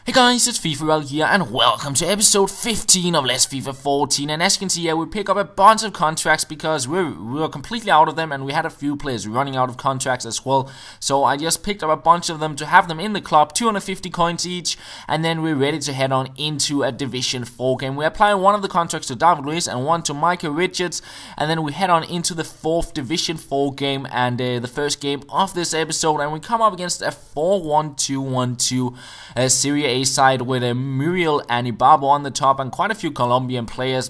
Hey guys, it's FifaRalle here, and welcome to episode 15 of Let's FIFA 14. And as you can see here, we pick up a bunch of contracts because we were completely out of them, and we had a few players running out of contracts as well. So I just picked up a bunch of them to have them in the club, 250 coins each, and then we're ready to head on into a Division 4 game. We're applying one of the contracts to David Luiz and one to Michael Richards, and then we head on into the 4th Division 4 game and the first game of this episode, and we come up against a 4-1-2-1-2 Serie A side with a Muriel and Ibarbo on the top and quite a few Colombian players.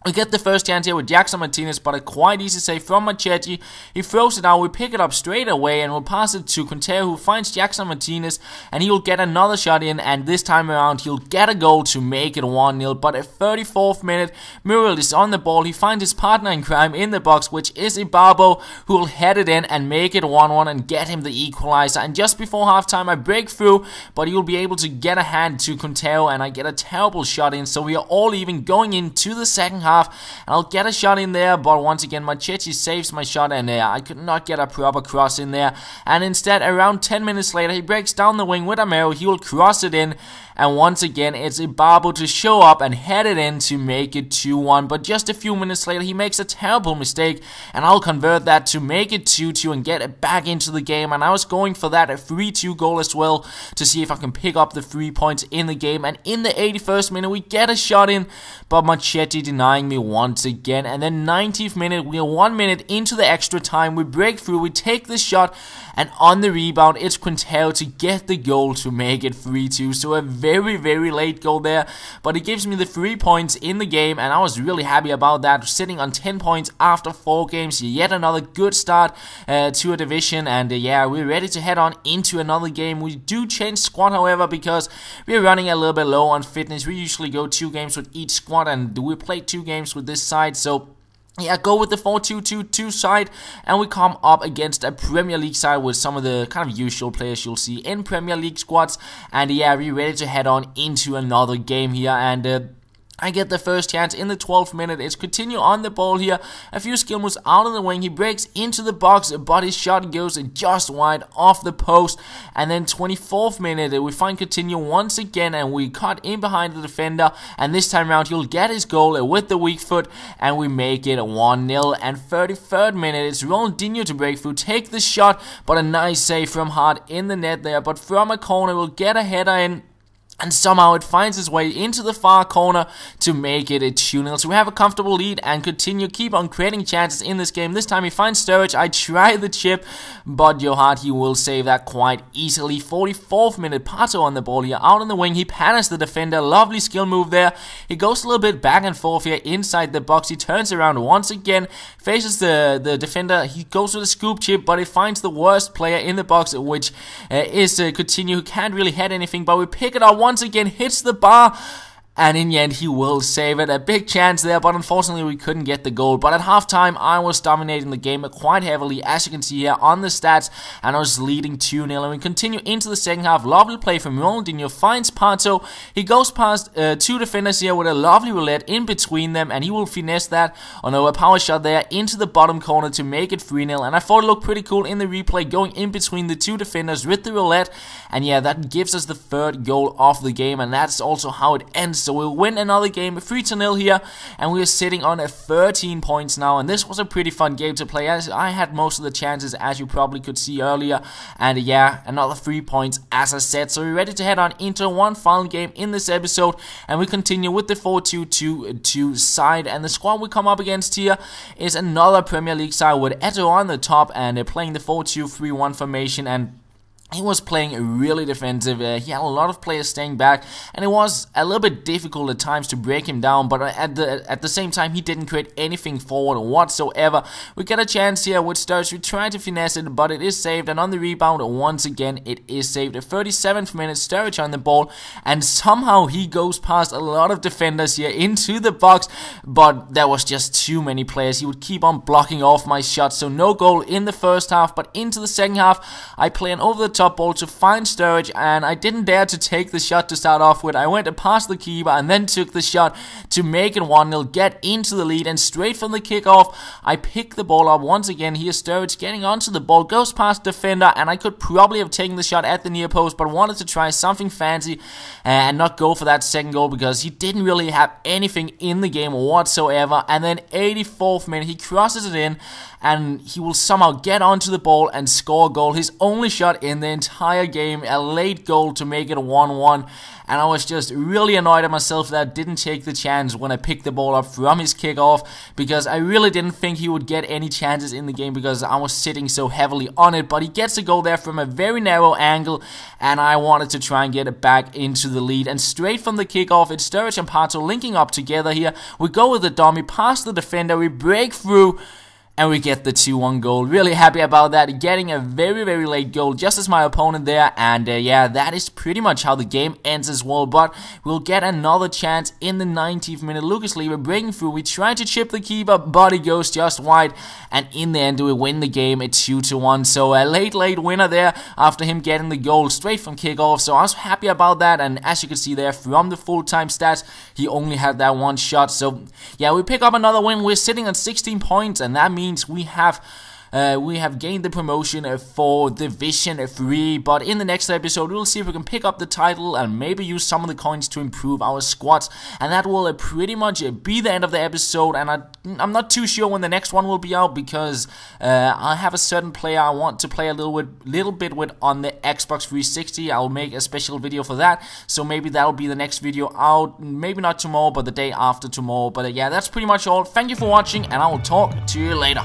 We get the first chance here with Jackson Martinez, but a quite easy save from Machetti. He throws it out, we pick it up straight away, and we'll pass it to Quintero, who finds Jackson Martinez, and he will get another shot in, and this time around he'll get a goal to make it 1-0. But at 34th minute, Muriel is on the ball, he finds his partner in crime in the box, which is Ibarbo, who will head it in and make it 1-1 and get him the equalizer. And just before halftime, I break through, but he will be able to get a hand to Quintero, and I get a terrible shot in, so we are all even going into the second half. And I'll get a shot in there, but once again Machetti saves my shot, and I could not get a proper cross in there. And instead, around 10 minutes later, he breaks down the wing with Amaro. He will cross it in, and once again it's Ibarbo to show up and head it in to make it 2-1. But just a few minutes later, he makes a terrible mistake, and I'll convert that to make it 2-2 and get it back into the game. And I was going for that a 3-2 goal as well to see if I can pick up the 3 points in the game. And in the 81st minute, we get a shot in, but Machetti denying me once again. And then 90th minute, we are 1 minute into the extra time, we break through, we take the shot, and on the rebound it's Quintero to get the goal to make it 3-2. So a very late goal there, but it gives me the 3 points in the game, and I was really happy about that, sitting on 10 points after 4 games. Yet another good start to a division, and yeah, we're ready to head on into another game. We do change squad, however, because we're running a little bit low on fitness. We usually go 2 games with each squad, and we played 2 games with this side, so yeah, go with the 4-2-2-2 side, and we come up against a Premier League side with some of the kind of usual players you'll see in Premier League squads. And yeah, we're ready to head on into another game here, and I get the first chance in the 12th minute. It's Coutinho on the ball here. A few skill moves out on the wing. He breaks into the box, but his shot goes just wide off the post. And then 24th minute, we find Coutinho once again, and we cut in behind the defender. And this time around, he'll get his goal with the weak foot, and we make it 1-0. And 33rd minute, it's Ronaldinho to break through, take the shot, but a nice save from Hart in the net there. But from a corner, we'll get a header in, and somehow it finds its way into the far corner to make it a 2-0. So we have a comfortable lead and keep on creating chances in this game. This time he finds Sturridge. I try the chip, but Johart, he will save that quite easily. 44th minute, Pato on the ball here, out on the wing. He panics the defender. Lovely skill move there. He goes a little bit back and forth here inside the box. He turns around once again, faces the defender. He goes with a scoop chip, but he finds the worst player in the box, which is Coutinho, who can't really head anything, but we pick it up once again, hits the bar, and in the end he will save it. A big chance there, but unfortunately we couldn't get the goal. But at halftime I was dominating the game quite heavily, as you can see here on the stats, and I was leading 2-0. And we continue into the second half. Lovely play from Ronaldinho, finds Pato. He goes past 2 defenders here with a lovely roulette in between them, and he will finesse that. Oh no, a power shot there into the bottom corner to make it 3-0. And I thought it looked pretty cool in the replay, going in between the 2 defenders with the roulette. And yeah, that gives us the 3rd goal of the game, and that's also how it ends. So we'll win another game 3-0 here, and we're sitting on 13 points now. And this was a pretty fun game to play, as I had most of the chances, as you probably could see earlier. And yeah, another 3 points as I said. So we're ready to head on into one final game in this episode, and we continue with the 4-2-2-2 side. And the squad we come up against here is another Premier League side with Eto on the top, and they're playing the 4-2-3-1 formation, and he was playing really defensive. He had a lot of players staying back, and it was a little bit difficult at times to break him down, but at the same time he didn't create anything forward whatsoever. We get a chance here with Sturridge. We try to finesse it, but it is saved, and on the rebound once again it is saved. At 37th minute, Sturridge on the ball, and somehow he goes past a lot of defenders here into the box, but there was just too many players. He would keep on blocking off my shots, so no goal in the first half. But into the second half, I play an over the top ball to find Sturridge, and I didn't dare to take the shot to start off with. I went past the keeper and then took the shot to make it 1-0, get into the lead, and straight from the kickoff, I pick the ball up once again. Here's Sturridge getting onto the ball, goes past defender, and I could probably have taken the shot at the near post, but wanted to try something fancy and not go for that second goal because he didn't really have anything in the game whatsoever. And then 84th minute, he crosses it in, and he will somehow get onto the ball and score a goal. His only shot in the entire game, a late goal to make it 1-1. And I was just really annoyed at myself that I didn't take the chance when I picked the ball up from his kickoff, because I really didn't think he would get any chances in the game because I was sitting so heavily on it. But he gets a goal there from a very narrow angle, and I wanted to try and get it back into the lead. And straight from the kickoff, it's Sturridge and Pato linking up together here. We go with the dummy past the defender, we break through, and we get the 2-1 goal. Really happy about that. Getting a very, very late goal, just as my opponent there. And yeah, that is pretty much how the game ends as well. But we'll get another chance in the 90th minute. Lucas Leiva breaking through. We try to chip the keeper, but he goes just wide. And in the end, we win the game at 2-1. So a late winner there after him getting the goal straight from kickoff. So I was happy about that. And as you can see there from the full-time stats, he only had that one shot. So yeah, we pick up another win. We're sitting on 16 points, and that means we have gained the promotion for Division 3, but in the next episode we'll see if we can pick up the title and maybe use some of the coins to improve our squads, and that will pretty much be the end of the episode. And I'm not too sure when the next one will be out, because I have a certain player I want to play a little bit with on the Xbox 360. I'll make a special video for that, so maybe that'll be the next video out, maybe not tomorrow but the day after tomorrow. But yeah, that's pretty much all. Thank you for watching, and I will talk to you later.